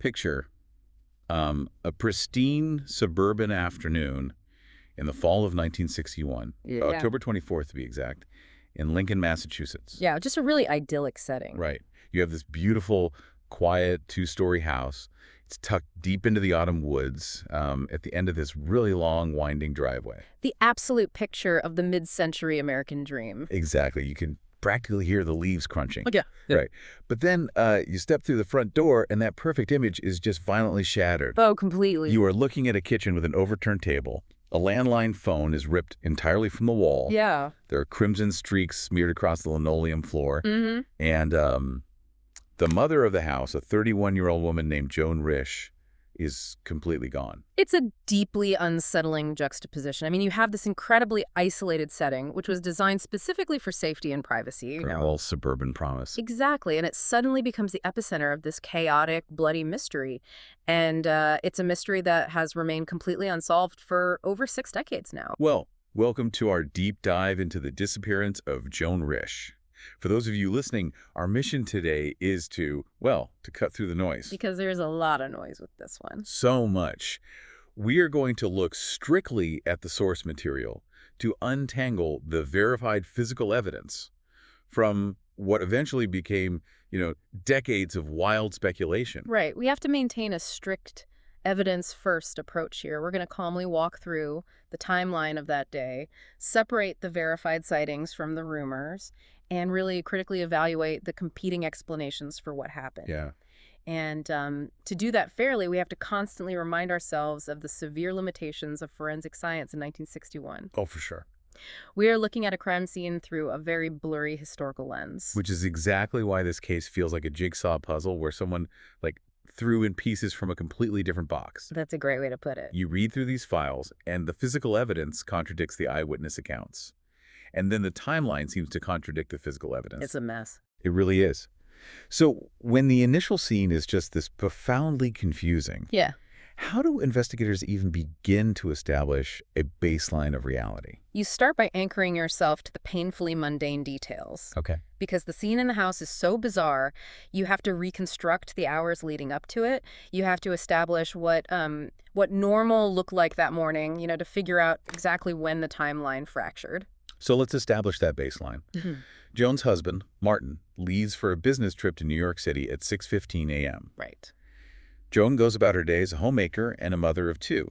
Picture a pristine suburban afternoon in the fall of 1961, Yeah. October 24th to be exact, in Lincoln, Massachusetts. Yeah, just a really idyllic setting. Right. You have this beautiful, quiet two-story house. It's tucked deep into the autumn woods at the end of this really long, winding driveway. The absolute picture of the mid-century American dream. Exactly. You can practically hear the leaves crunching. Yeah. Right. But then you step through the front door, and that perfect image is just violently shattered. Oh, completely. You are looking at a kitchen with an overturned table. A landline phone is ripped entirely from the wall. Yeah. There are crimson streaks smeared across the linoleum floor. Mm-hmm. And the mother of the house, a 31-year-old woman named Joan Risch, is completely gone. It's a deeply unsettling juxtaposition. I mean, you have this incredibly isolated setting, which was designed specifically for safety and privacy. Her whole suburban promise. Exactly, and it suddenly becomes the epicenter of this chaotic, bloody mystery. And it's a mystery that has remained completely unsolved for over 6 decades now. Well, welcome to our deep dive into the disappearance of Joan Risch. For those of you listening, our mission today is to cut through the noise. Because there's a lot of noise with this one. So much. We are going to look strictly at the source material to untangle the verified physical evidence from what eventually became, decades of wild speculation. Right. We have to maintain a strict evidence-first approach here. We're going to calmly walk through the timeline of that day, separate the verified sightings from the rumors, and really critically evaluate the competing explanations for what happened. Yeah. And to do that fairly, we have to constantly remind ourselves of the severe limitations of forensic science in 1961. Oh, for sure. We are looking at a crime scene through a very blurry historical lens. Which is exactly why this case feels like a jigsaw puzzle where someone, threw in pieces from a completely different box. That's a great way to put it. You read through these files, and the physical evidence contradicts the eyewitness accounts. And then the timeline seems to contradict the physical evidence. It's a mess. It really is. So when the initial scene is just this profoundly confusing, Yeah. how do investigators even begin to establish a baseline of reality? You start by anchoring yourself to the painfully mundane details. Okay. Because the scene in the house is so bizarre, you have to reconstruct the hours leading up to it. You have to establish what normal looked like that morning, to figure out exactly when the timeline fractured. So let's establish that baseline. Mm-hmm. Joan's husband, Martin, leaves for a business trip to New York City at 6:15 a.m. Right. Joan goes about her day as a homemaker and a mother of 2.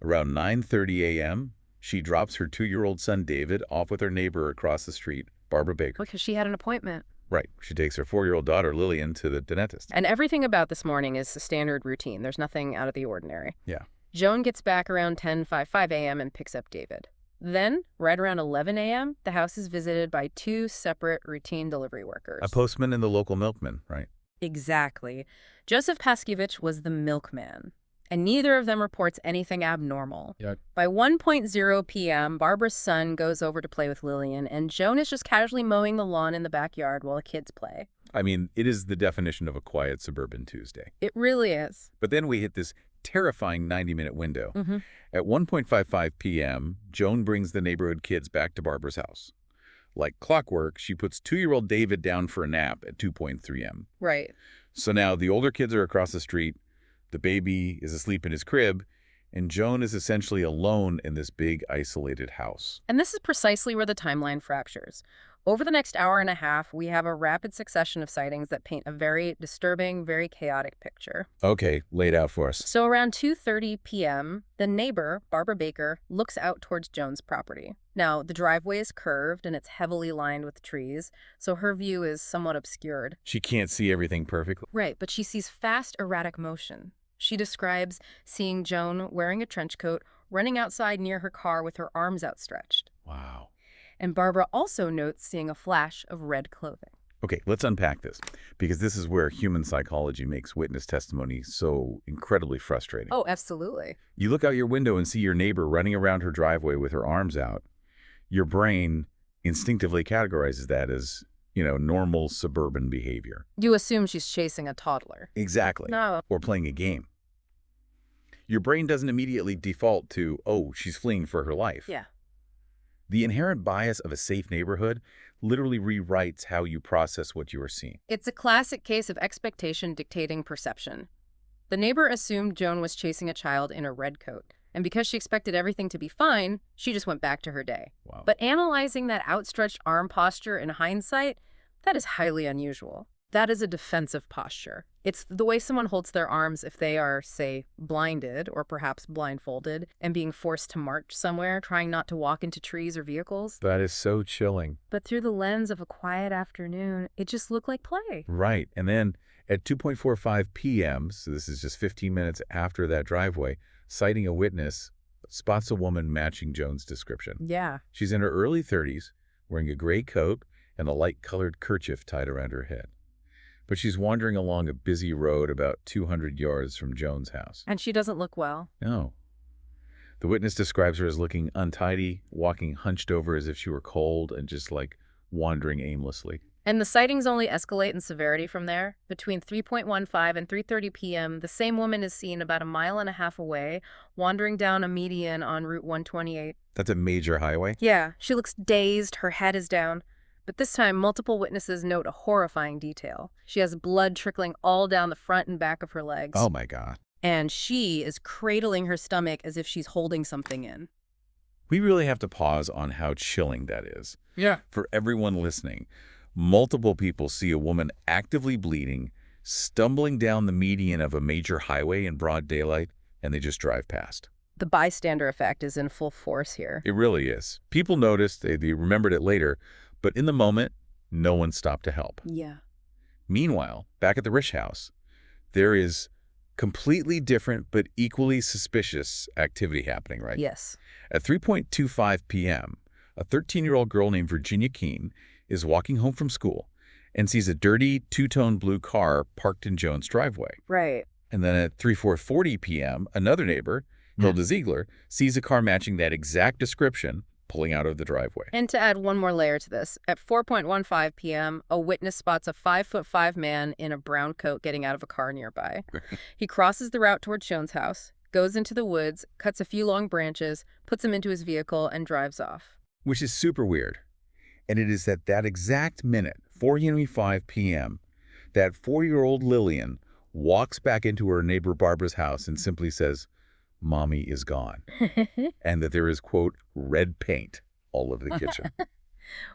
Around 9:30 a.m., she drops her 2-year-old son, David, off with her neighbor across the street, Barbara Baker. Because she had an appointment. Right. She takes her 4-year-old daughter, Lillian, to the dentist. And everything about this morning is a standard routine. There's nothing out of the ordinary. Yeah. Joan gets back around 10:55 a.m. and picks up David. Then, right around 11 a.m., the house is visited by 2 separate routine delivery workers. A postman and the local milkman, right? Exactly. Joseph Paskiewicz was the milkman, and neither of them reports anything abnormal. Yep. By 1:00 p.m., Barbara's son goes over to play with Lillian, and Joan is just casually mowing the lawn in the backyard while the kids play. I mean, it is the definition of a quiet suburban Tuesday. It really is. But then we hit this terrifying 90-minute window. Mm-hmm. At 1:55 p.m., Joan brings the neighborhood kids back to Barbara's house. Like clockwork, she puts 2-year-old David down for a nap at 2:03 a.m. Right. So now the older kids are across the street, the baby is asleep in his crib, and Joan is essentially alone in this big, isolated house. And this is precisely where the timeline fractures. Over the next hour and a half, we have a rapid succession of sightings that paint a very disturbing, very chaotic picture. Okay, lay it out for us. So around 2:30 p.m., the neighbor, Barbara Baker, looks out towards Joan's property. Now, the driveway is curved and it's heavily lined with trees, so her view is somewhat obscured. She can't see everything perfectly. Right, but she sees fast, erratic motion. She describes seeing Joan wearing a trench coat, running outside near her car with her arms outstretched. Wow. And Barbara also notes seeing a flash of red clothing. Okay, let's unpack this, because this is where human psychology makes witness testimony so incredibly frustrating. Oh, absolutely. You look out your window and see your neighbor running around her driveway with her arms out. Your brain instinctively categorizes that as, normal suburban behavior. You assume she's chasing a toddler. Exactly. No. Or playing a game. Your brain doesn't immediately default to, oh, she's fleeing for her life. Yeah. The inherent bias of a safe neighborhood literally rewrites how you process what you are seeing. It's a classic case of expectation dictating perception. The neighbor assumed Joan was chasing a child in a red coat, and because she expected everything to be fine, she just went back to her day. Wow. But analyzing that outstretched arm posture in hindsight, that is highly unusual. That is a defensive posture. It's the way someone holds their arms if they are, say, blinded or perhaps blindfolded and being forced to march somewhere, trying not to walk into trees or vehicles. That is so chilling. But through the lens of a quiet afternoon, it just looked like play. Right. And then at 2:45 p.m., so this is just 15 minutes after that driveway, citing a witness spots a woman matching Joan's description. Yeah. She's in her early 30s, wearing a gray coat and a light-colored kerchief tied around her head. But she's wandering along a busy road about 200 yards from Joan's house. And she doesn't look well. No. The witness describes her as looking untidy, walking hunched over as if she were cold, and just like wandering aimlessly. And the sightings only escalate in severity from there. Between 3:15 and 3:30 p.m., the same woman is seen about a mile and a half away, wandering down a median on Route 128. That's a major highway? Yeah, she looks dazed, her head is down. But this time, multiple witnesses note a horrifying detail. She has blood trickling all down the front and back of her legs. Oh my God. And she is cradling her stomach as if she's holding something in. We really have to pause on how chilling that is. Yeah. For everyone listening, multiple people see a woman actively bleeding, stumbling down the median of a major highway in broad daylight, and they just drive past. The bystander effect is in full force here. It really is. People noticed, they remembered it later, but in the moment, no one stopped to help. Yeah. Meanwhile, back at the Risch house, there is completely different but equally suspicious activity happening, right? Yes. At 3:25 p.m., a 13-year-old girl named Virginia Keene is walking home from school and sees a dirty two-tone blue car parked in Joan's driveway. Right. And then at 3:40 p.m., another neighbor, Hilda Ziegler, sees a car matching that exact description pulling out of the driveway. And to add one more layer to this, at 4:15 p.m., a witness spots a 5'5" man in a brown coat getting out of a car nearby. He crosses the route towards Joan's house, goes into the woods, cuts a few long branches, puts them into his vehicle, and drives off. Which is super weird. And it is at that exact minute, 4:05 p.m., that 4-year-old Lillian walks back into her neighbor Barbara's house and simply says, "Mommy is gone," and that there is, quote, red paint all over the kitchen.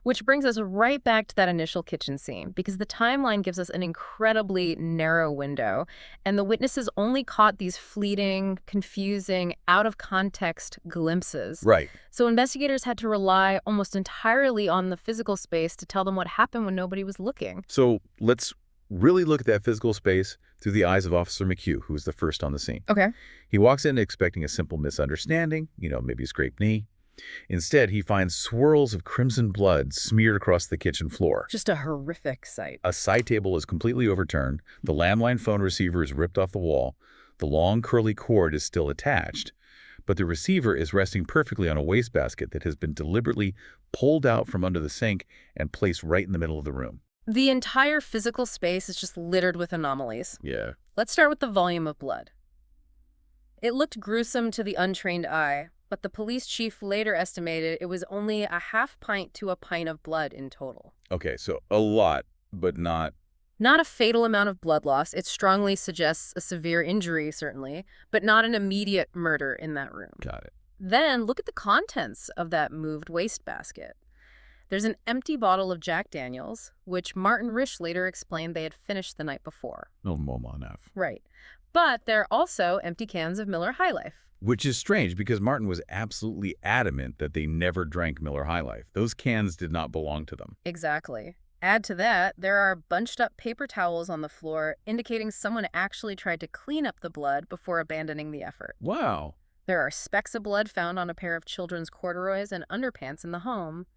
Which brings us right back to that initial kitchen scene, because the timeline gives us an incredibly narrow window, and the witnesses only caught these fleeting, confusing, out-of-context glimpses. Right. So investigators had to rely almost entirely on the physical space to tell them what happened when nobody was looking. So let's really look at that physical space through the eyes of Officer McHugh, who was the first on the scene. Okay. He walks in expecting a simple misunderstanding, maybe a scraped knee. Instead, he finds swirls of crimson blood smeared across the kitchen floor. Just a horrific sight. A side table is completely overturned. The landline phone receiver is ripped off the wall. The long, curly cord is still attached. But the receiver is resting perfectly on a wastebasket that has been deliberately pulled out from under the sink and placed right in the middle of the room. The entire physical space is just littered with anomalies. Yeah. Let's start with the volume of blood. It looked gruesome to the untrained eye, but the police chief later estimated it was only a half pint to a pint of blood in total. Okay, so a lot, but not... Not a fatal amount of blood loss. It strongly suggests a severe injury, certainly, but not an immediate murder in that room. Got it. Then look at the contents of that moved wastebasket. There's an empty bottle of Jack Daniels, which Martin Risch later explained they had finished the night before. No moment enough. Right. But there are also empty cans of Miller High Life. Which is strange because Martin was absolutely adamant that they never drank Miller High Life. Those cans did not belong to them. Exactly. Add to that, there are bunched up paper towels on the floor, indicating someone actually tried to clean up the blood before abandoning the effort. Wow. There are specks of blood found on a pair of children's corduroys and underpants in the home.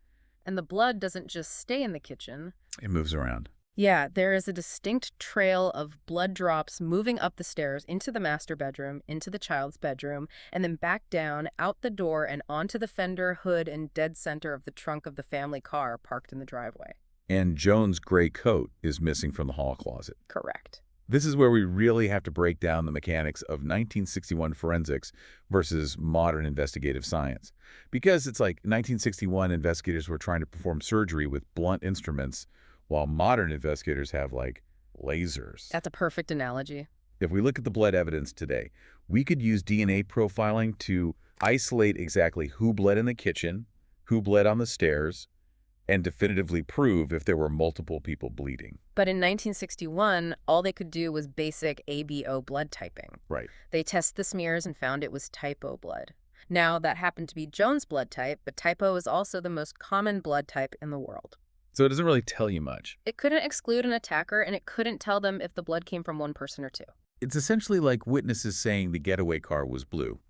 And the blood doesn't just stay in the kitchen. It moves around. Yeah, there is a distinct trail of blood drops moving up the stairs into the master bedroom, into the child's bedroom, and then back down, out the door, and onto the fender, hood, and dead center of the trunk of the family car parked in the driveway. And Joan's gray coat is missing from the hall closet. Correct. This is where we really have to break down the mechanics of 1961 forensics versus modern investigative science. Because it's like 1961 investigators were trying to perform surgery with blunt instruments, while modern investigators have, like, lasers. That's a perfect analogy. If we look at the blood evidence today, we could use DNA profiling to isolate exactly who bled in the kitchen, who bled on the stairs, and definitively prove if there were multiple people bleeding. But in 1961, all they could do was basic ABO blood typing. Right. They tested the smears and found it was type O blood. Now, that happened to be Joan's blood type, but type O is also the most common blood type in the world. So it doesn't really tell you much. It couldn't exclude an attacker, and it couldn't tell them if the blood came from one person or two. It's essentially like witnesses saying the getaway car was blue.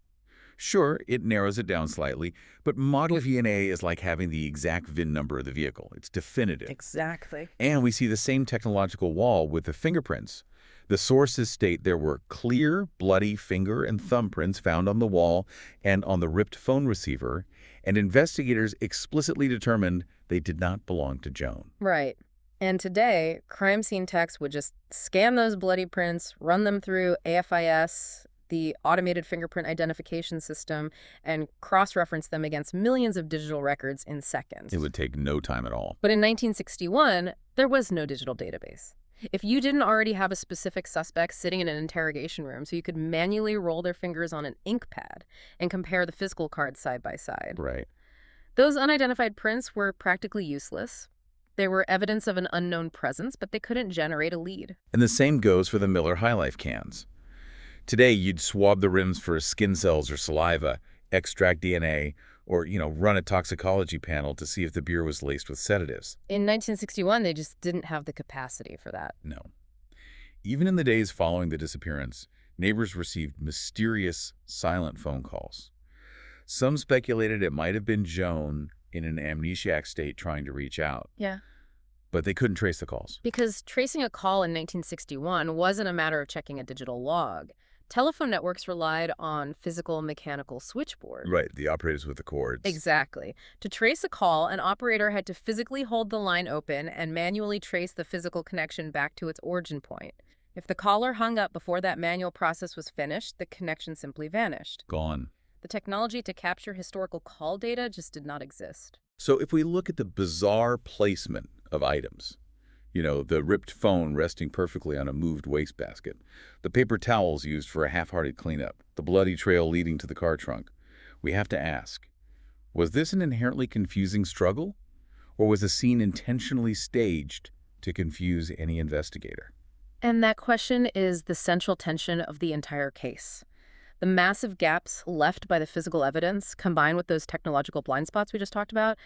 Sure, it narrows it down slightly, but model DNA is like having the exact VIN number of the vehicle. It's definitive. Exactly. And we see the same technological wall with the fingerprints. The sources state there were clear, bloody finger and thumbprints found on the wall and on the ripped phone receiver, and investigators explicitly determined they did not belong to Joan. Right. And today, crime scene techs would just scan those bloody prints, run them through AFIS, the automated fingerprint identification system, and cross-reference them against millions of digital records in seconds. It would take no time at all. But in 1961, there was no digital database. If you didn't already have a specific suspect sitting in an interrogation room, so you could manually roll their fingers on an ink pad and compare the physical cards side by side. Right. Those unidentified prints were practically useless. They were evidence of an unknown presence, but they couldn't generate a lead. And the same goes for the Miller High Life cans. Today, you'd swab the rims for skin cells or saliva, extract DNA, or, run a toxicology panel to see if the beer was laced with sedatives. In 1961, they just didn't have the capacity for that. No. Even in the days following the disappearance, neighbors received mysterious, silent phone calls. Some speculated it might have been Joan in an amnesiac state trying to reach out. Yeah. But they couldn't trace the calls. Because tracing a call in 1961 wasn't a matter of checking a digital log. Telephone networks relied on physical mechanical switchboard. Right, the operators with the cords. Exactly. To trace a call, an operator had to physically hold the line open and manually trace the physical connection back to its origin point. If the caller hung up before that manual process was finished, the connection simply vanished. Gone. The technology to capture historical call data just did not exist. So if we look at the bizarre placement of items, the ripped phone resting perfectly on a moved wastebasket, the paper towels used for a half-hearted cleanup, the bloody trail leading to the car trunk, we have to ask, was this an inherently confusing struggle, or was the scene intentionally staged to confuse any investigator? And that question is the central tension of the entire case. The massive gaps left by the physical evidence, combined with those technological blind spots we just talked about,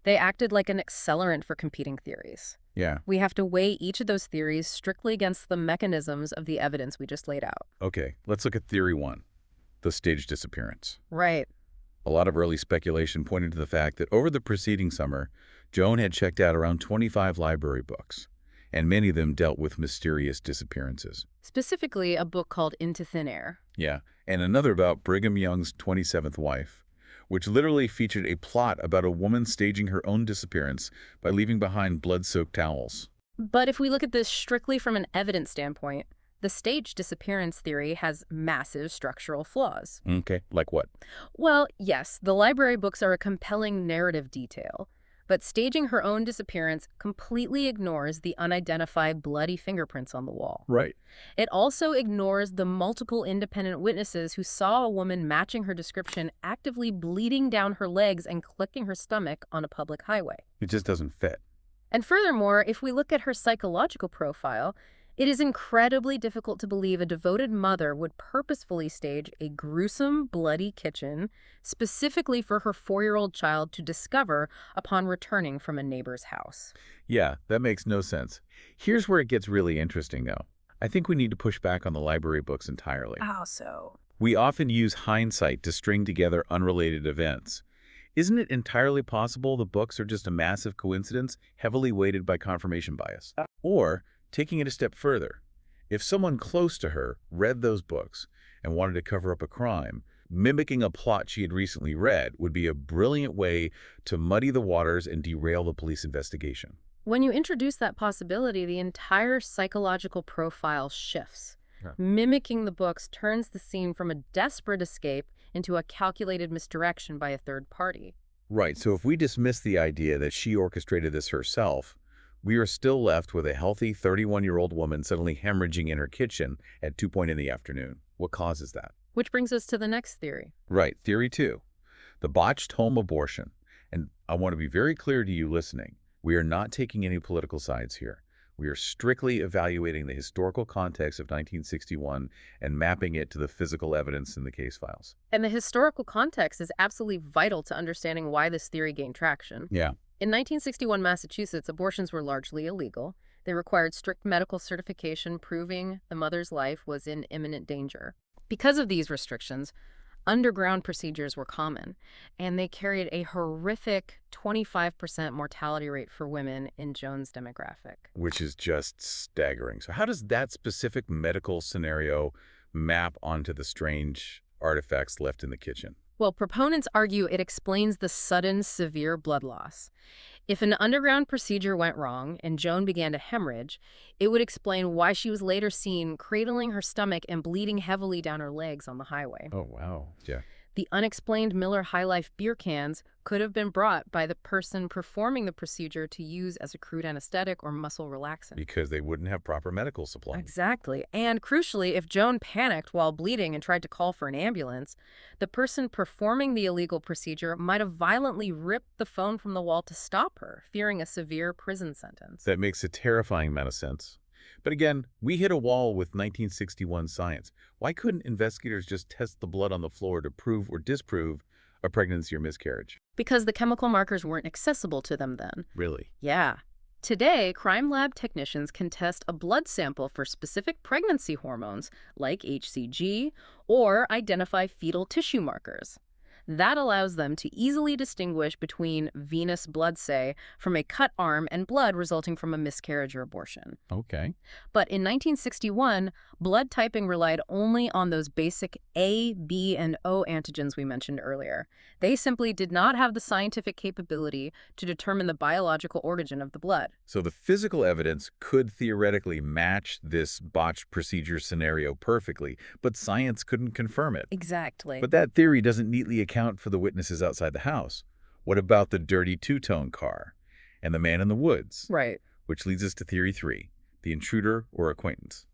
they acted like an accelerant for competing theories. Yeah. We have to weigh each of those theories strictly against the mechanisms of the evidence we just laid out. Okay, let's look at theory one, the staged disappearance. Right. A lot of early speculation pointed to the fact that over the preceding summer, Joan had checked out around 25 library books, and many of them dealt with mysterious disappearances. Specifically, a book called Into Thin Air. Yeah, and another about Brigham Young's 27th wife, which literally featured a plot about a woman staging her own disappearance by leaving behind blood-soaked towels. But if we look at this strictly from an evidence standpoint, the staged disappearance theory has massive structural flaws. Okay, like what? Well, yes, the library books are a compelling narrative detail, but staging her own disappearance completely ignores the unidentified bloody fingerprints on the wall. Right. It also ignores the multiple independent witnesses who saw a woman matching her description actively bleeding down her legs and clicking her stomach on a public highway. It just doesn't fit. And furthermore, if we look at her psychological profile, it is incredibly difficult to believe a devoted mother would purposefully stage a gruesome, bloody kitchen specifically for her 4-year-old child to discover upon returning from a neighbor's house. Yeah, that makes no sense. Here's where it gets really interesting, though. I think we need to push back on the library books entirely. How so? We often use hindsight to string together unrelated events. Isn't it entirely possible the books are just a massive coincidence, heavily weighted by confirmation bias? Or, taking it a step further, if someone close to her read those books and wanted to cover up a crime, mimicking a plot she had recently read would be a brilliant way to muddy the waters and derail the police investigation. When you introduce that possibility, the entire psychological profile shifts. Yeah. Mimicking the books turns the scene from a desperate escape into a calculated misdirection by a third party. Right, so if we dismiss the idea that she orchestrated this herself, we are still left with a healthy 31-year-old woman suddenly hemorrhaging in her kitchen at 2 in the afternoon. What causes that? Which brings us to the next theory. Right, theory 2, the botched home abortion. And I want to be very clear to you listening, we are not taking any political sides here. We are strictly evaluating the historical context of 1961 and mapping it to the physical evidence in the case files. And the historical context is absolutely vital to understanding why this theory gained traction. Yeah. In 1961 Massachusetts, abortions were largely illegal. They required strict medical certification proving the mother's life was in imminent danger. Because of these restrictions, underground procedures were common, and they carried a horrific 25% mortality rate for women in Joan's demographic. Which is just staggering. So how does that specific medical scenario map onto the strange artifacts left in the kitchen? Well, proponents argue it explains the sudden, severe blood loss. If an underground procedure went wrong and Joan began to hemorrhage, it would explain why she was later seen cradling her stomach and bleeding heavily down her legs on the highway. Oh, wow. Yeah. The unexplained Miller High Life beer cans could have been brought by the person performing the procedure to use as a crude anesthetic or muscle relaxant. Because they wouldn't have proper medical supplies. Exactly. And crucially, if Joan panicked while bleeding and tried to call for an ambulance, the person performing the illegal procedure might have violently ripped the phone from the wall to stop her, fearing a severe prison sentence. That makes a terrifying amount of sense. But again, we hit a wall with 1961 science. Why couldn't investigators just test the blood on the floor to prove or disprove a pregnancy or miscarriage? Because the chemical markers weren't accessible to them then. Really? Yeah. Today, crime lab technicians can test a blood sample for specific pregnancy hormones, like HCG, or identify fetal tissue markers. That allows them to easily distinguish between venous blood, say, from a cut arm and blood resulting from a miscarriage or abortion. Okay. But in 1961, blood typing relied only on those basic A, B, and O antigens we mentioned earlier. They simply did not have the scientific capability to determine the biological origin of the blood. So the physical evidence could theoretically match this botched procedure scenario perfectly, but science couldn't confirm it. Exactly. But that theory doesn't neatly account for the witnesses outside the house. What about the dirty two-tone car and the man in the woods? Right. Which leads us to theory 3, the intruder or acquaintance.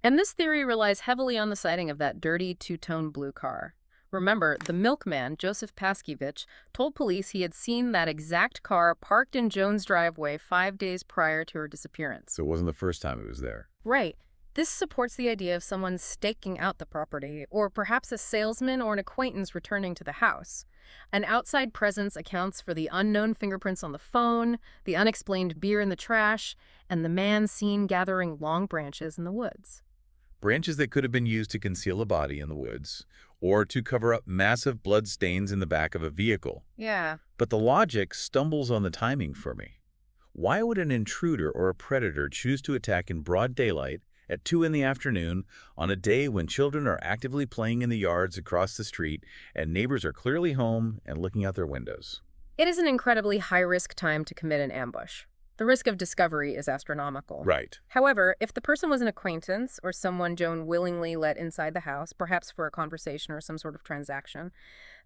And this theory relies heavily on the sighting of that dirty two-tone blue car. Remember, the milkman, Joseph Paskiewicz, told police he had seen that exact car parked in Joan's driveway 5 days prior to her disappearance. So it wasn't the first time it was there. Right. This supports the idea of someone staking out the property, or perhaps a salesman or an acquaintance returning to the house. An outside presence accounts for the unknown fingerprints on the phone, the unexplained beer in the trash, and the man seen gathering long branches in the woods. Branches that could have been used to conceal a body in the woods, or to cover up massive blood stains in the back of a vehicle. Yeah. But the logic stumbles on the timing for me. Why would an intruder or a predator choose to attack in broad daylight at 2 in the afternoon on a day when children are actively playing in the yards across the street and neighbors are clearly home and looking out their windows? It is an incredibly high-risk time to commit an ambush. The risk of discovery is astronomical. Right. However, if the person was an acquaintance or someone Joan willingly let inside the house, perhaps for a conversation or some sort of transaction,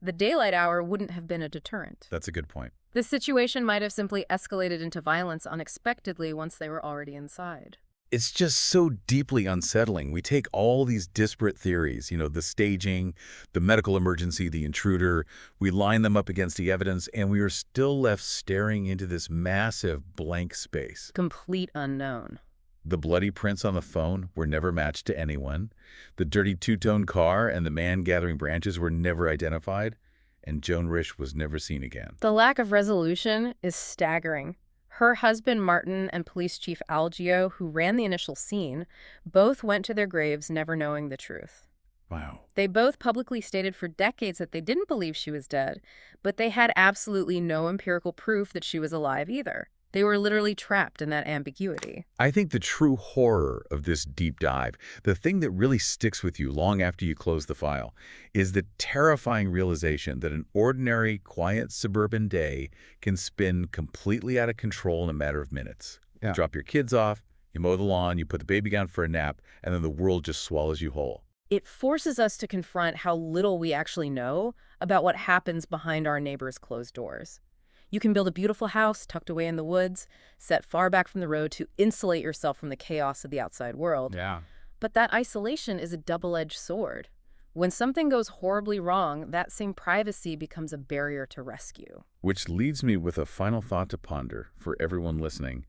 the daylight hour wouldn't have been a deterrent. That's a good point. The situation might have simply escalated into violence unexpectedly once they were already inside. It's just so deeply unsettling. We take all these disparate theories, the staging, the medical emergency, the intruder, we line them up against the evidence, and we are still left staring into this massive blank space. Complete unknown. The bloody prints on the phone were never matched to anyone. The dirty two-tone car and the man gathering branches were never identified, and Joan Risch was never seen again. The lack of resolution is staggering. Her husband, Martin, and police chief Algio, who ran the initial scene, both went to their graves never knowing the truth. Wow. They both publicly stated for decades that they didn't believe she was dead, but they had absolutely no empirical proof that she was alive either. They were literally trapped in that ambiguity. I think the true horror of this deep dive, the thing that really sticks with you long after you close the file, is the terrifying realization that an ordinary, quiet suburban day can spin completely out of control in a matter of minutes. You Yeah. drop your kids off, you mow the lawn, you put the baby down for a nap, and then the world just swallows you whole. It forces us to confront how little we actually know about what happens behind our neighbors' closed doors. You can build a beautiful house tucked away in the woods, set far back from the road to insulate yourself from the chaos of the outside world. Yeah. But that isolation is a double-edged sword. When something goes horribly wrong, that same privacy becomes a barrier to rescue. Which leads me with a final thought to ponder for everyone listening.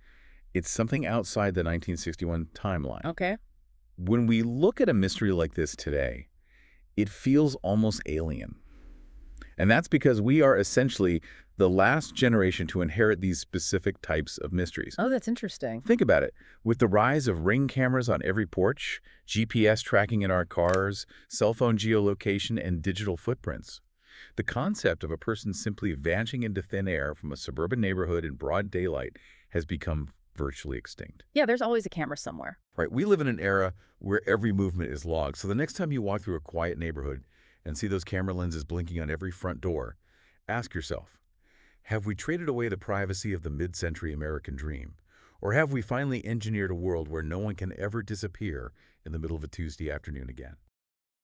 It's something outside the 1961 timeline. Okay. When we look at a mystery like this today, it feels almost alien. And that's because we are essentially the last generation to inherit these specific types of mysteries. Oh, that's interesting. Think about it. With the rise of Ring cameras on every porch, GPS tracking in our cars, cell phone geolocation, and digital footprints, the concept of a person simply vanishing into thin air from a suburban neighborhood in broad daylight has become virtually extinct. Yeah, there's always a camera somewhere. Right, we live in an era where every movement is logged. So the next time you walk through a quiet neighborhood and see those camera lenses blinking on every front door, ask yourself, have we traded away the privacy of the mid-century American dream? Or have we finally engineered a world where no one can ever disappear in the middle of a Tuesday afternoon again?